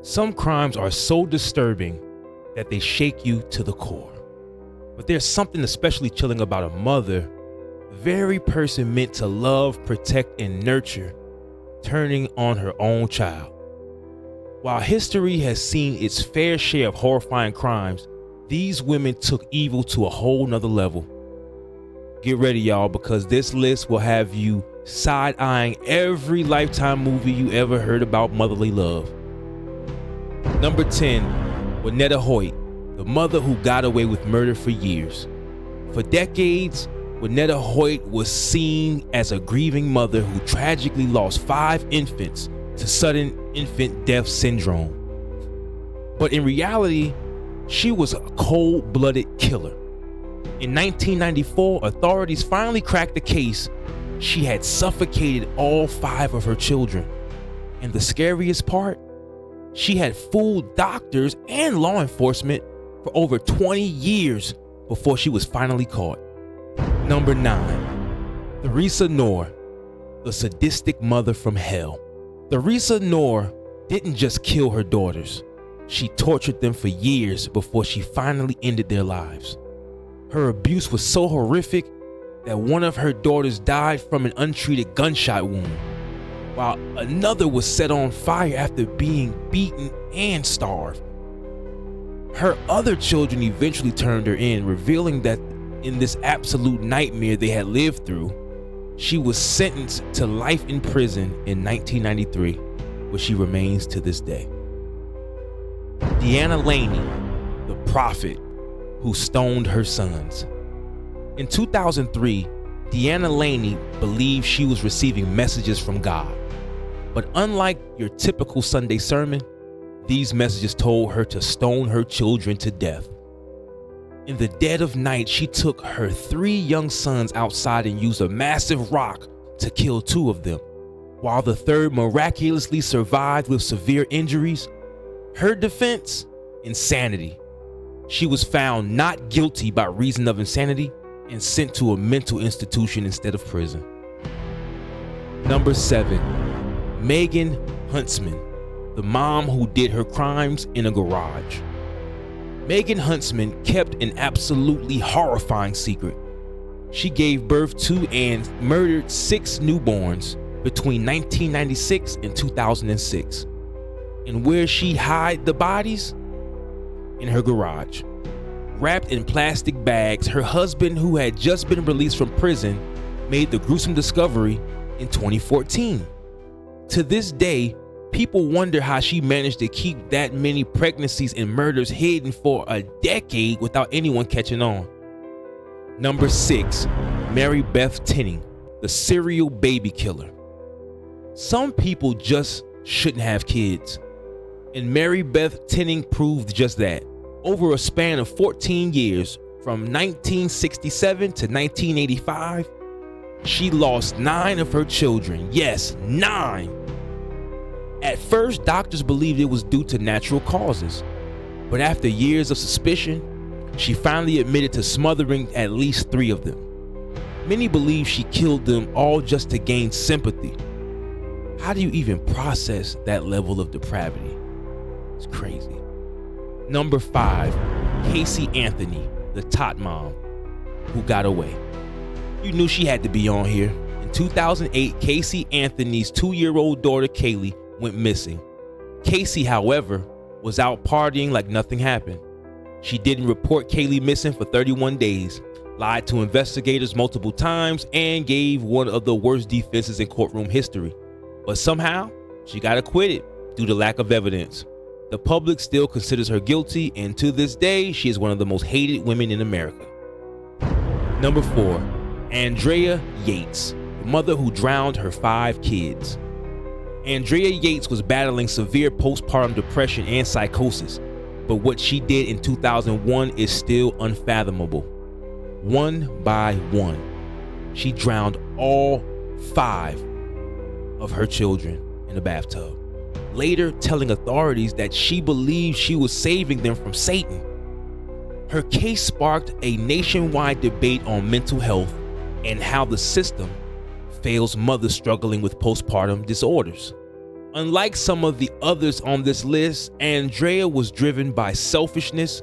Some crimes are so disturbing that they shake you to the core. But there's something especially chilling about a mother, the very person meant to love, protect, and nurture, turning on her own child. While history has seen its fair share of horrifying crimes, these women took evil to a whole nother level. Get ready, y'all, because this list will have you side-eyeing every Lifetime movie you ever heard about motherly love. Number 10, Waneta Hoyt, the mother who got away with murder for years. For decades, Waneta Hoyt was seen as a grieving mother who tragically lost 5 infants to sudden infant death syndrome. But in reality, she was a cold-blooded killer. In 1994, authorities finally cracked the case. She had suffocated all 5 of her children. And the scariest part, she had fooled doctors and law enforcement for over 20 years before she was finally caught. Number 9, Theresa Knorr, the sadistic mother from hell. Theresa Knorr didn't just kill her daughters. She tortured them for years before she finally ended their lives. Her abuse was so horrific that one of her daughters died from an untreated gunshot wound, while another was set on fire after being beaten and starved. Her other children eventually turned her in, revealing that in this absolute nightmare they had lived through, she was sentenced to life in prison in 1993, where she remains to this day. Deanna Laney, the prophet who stoned her sons. In 2003, Deanna Laney believed she was receiving messages from God. But unlike your typical Sunday sermon, these messages told her to stone her children to death. In the dead of night, she took her 3 young sons outside and used a massive rock to kill 2 of them, while the third miraculously survived with severe injuries. Her defense? Insanity. She was found not guilty by reason of insanity and sent to a mental institution instead of prison. Number 7, Megan Huntsman, the mom who did her crimes in a garage. Megan Huntsman kept an absolutely horrifying secret. She gave birth to and murdered 6 newborns between 1996 and 2006. And where she hid the bodies? In her garage. Wrapped in plastic bags, her husband, who had just been released from prison, made the gruesome discovery in 2014. To this day, people wonder how she managed to keep that many pregnancies and murders hidden for a decade without anyone catching on. Number 6, Marybeth Tinning, the serial baby killer. Some people just shouldn't have kids, and Marybeth Tinning proved just that. Over a span of 14 years, from 1967 to 1985, she lost 9 of her children. Yes, 9! At first, doctors believed it was due to natural causes, but after years of suspicion, she finally admitted to smothering at least 3 of them. Many believe she killed them all just to gain sympathy. How do you even process that level of depravity? It's crazy. Number 5, Casey Anthony, the tot mom who got away. You knew she had to be on here. In 2008, Casey Anthony's 2-year-old daughter Kaylee went missing. Casey, however, was out partying like nothing happened. She didn't report Kaylee missing for 31 days, lied to investigators multiple times, and gave one of the worst defenses in courtroom history. But somehow, she got acquitted due to lack of evidence. The public still considers her guilty, and to this day, she is one of the most hated women in America. Number 4, Andrea Yates, the mother who drowned her 5 kids. Andrea Yates was battling severe postpartum depression and psychosis, but what she did in 2001 is still unfathomable. One by one, she drowned all 5 of her children in a bathtub, later telling authorities that she believed she was saving them from Satan. Her case sparked a nationwide debate on mental health and how the system fails mothers struggling with postpartum disorders. Unlike some of the others on this list, Andrea was driven by selfishness,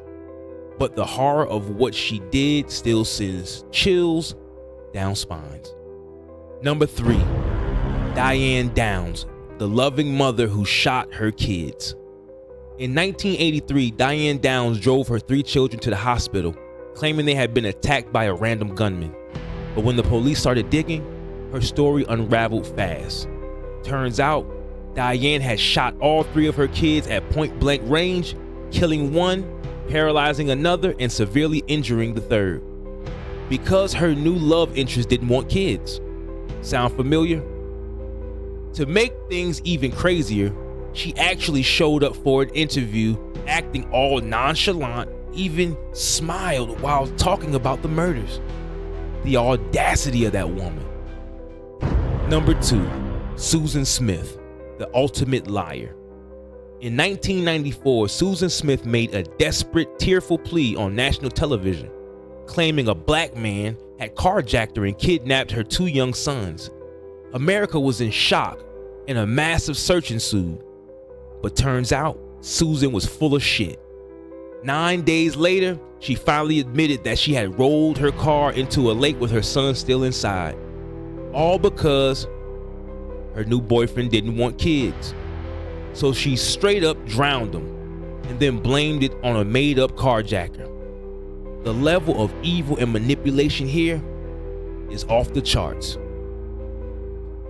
but the horror of what she did still sends chills down spines. Number 3, Diane Downs, the loving mother who shot her kids. In 1983, Diane Downs drove her 3 children to the hospital, claiming they had been attacked by a random gunman. But when the police started digging, her story unraveled fast. Turns out, Diane had shot all 3 of her kids at point-blank range, killing one, paralyzing another, and severely injuring the third. Because her new love interest didn't want kids. Sound familiar? To make things even crazier, she actually showed up for an interview, acting all nonchalant, even smiled while talking about the murders. The audacity of that woman. Number 2, Susan Smith, the ultimate liar. In 1994, Susan Smith made a desperate, tearful plea on national television, claiming a black man had carjacked her and kidnapped her 2 young sons. America was in shock and a massive search ensued. But turns out, Susan was full of shit. 9 days later, she finally admitted that she had rolled her car into a lake with her son still inside. All because her new boyfriend didn't want kids. So she straight up drowned him and then blamed it on a made-up carjacker. The level of evil and manipulation here is off the charts.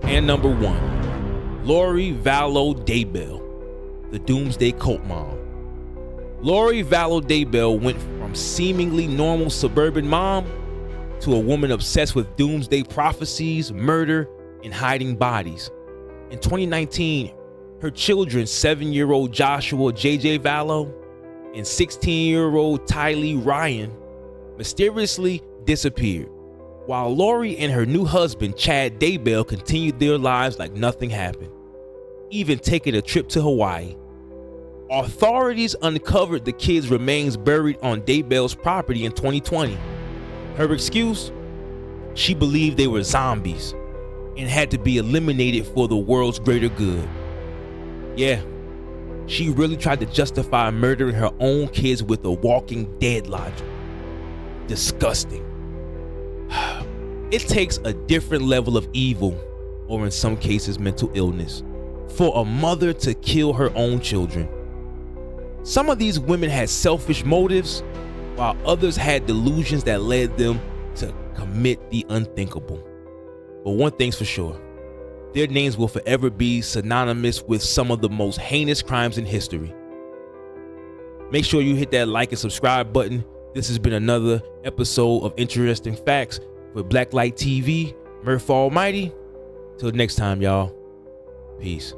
And number 1, Lori Vallow Daybell, the Doomsday Cult Mom. Lori Vallow Daybell went from seemingly normal suburban mom to a woman obsessed with doomsday prophecies, murder, and hiding bodies. In 2019, her children, 7-year-old Joshua J.J. Vallow and 16-year-old Tylee Ryan, mysteriously disappeared, while Lori and her new husband, Chad Daybell, continued their lives like nothing happened, even taking a trip to Hawaii. Authorities uncovered the kids' remains buried on Daybell's property in 2020. Her excuse? She believed they were zombies and had to be eliminated for the world's greater good. Yeah, she really tried to justify murdering her own kids with a Walking Dead logic. Disgusting. It takes a different level of evil, or in some cases mental illness, for a mother to kill her own children. Some of these women had selfish motives, while others had delusions that led them to commit the unthinkable. But one thing's for sure, their names will forever be synonymous with some of the most heinous crimes in history. Make sure you hit that like and subscribe button. This has been another episode of Interesting Facts with BlackLite TV. Murph Almighty. Till next time, y'all. Peace.